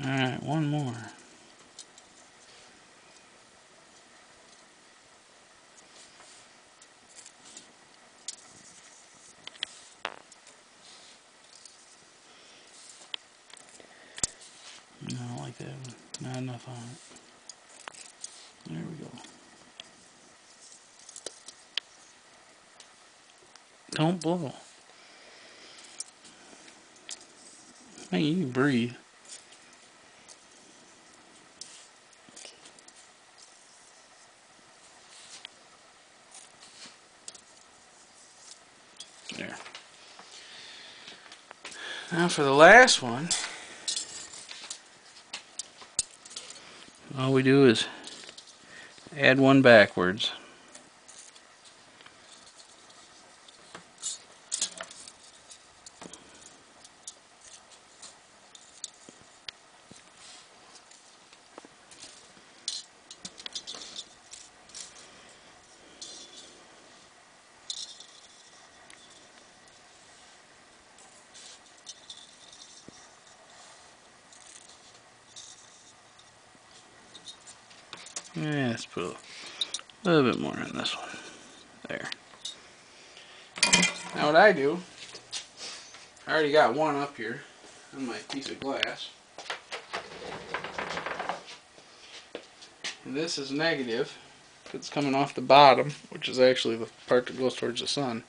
Alright, one more. No, I don't like that one. Not enough on it. There we go. Don't blow. Hey, you can breathe. There. Now for the last one, all we do is add one backwards. Yeah, let's put a little bit more on this one. There. Now what I do, I already got one up here on my piece of glass. And this is negative. It's coming off the bottom, which is actually the part that goes towards the sun.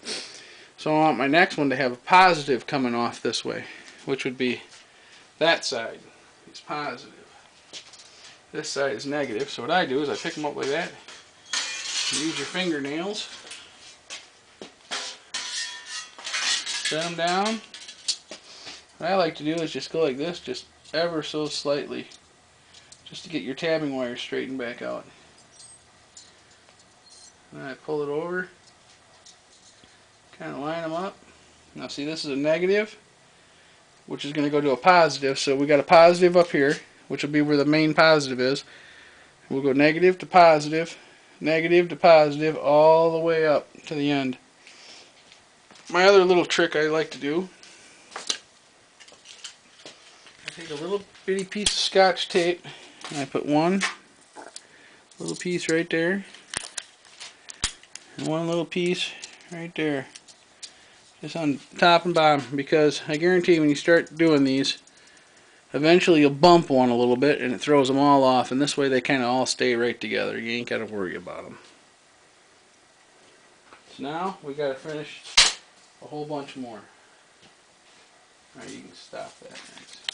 So I want my next one to have a positive coming off this way, which would be that side is positive. This side is negative, so what I do is I pick them up like that. Use your fingernails. Set them down. What I like to do is just go like this, just ever so slightly, just to get your tabbing wire straightened back out. And I pull it over, kind of line them up. Now see, this is a negative, which is going to go to a positive, so we got a positive up here, which will be where the main positive is. We'll go negative to positive, all the way up to the end. My other little trick I like to do, I take a little bitty piece of Scotch tape and I put one little piece right there and one little piece right there, just on top and bottom, because I guarantee when you start doing these, eventually you'll bump one a little bit and it throws them all off, and this way they kind of all stay right together. You ain't got to worry about them. So now we got to finish a whole bunch more. Alright, you can stop that next.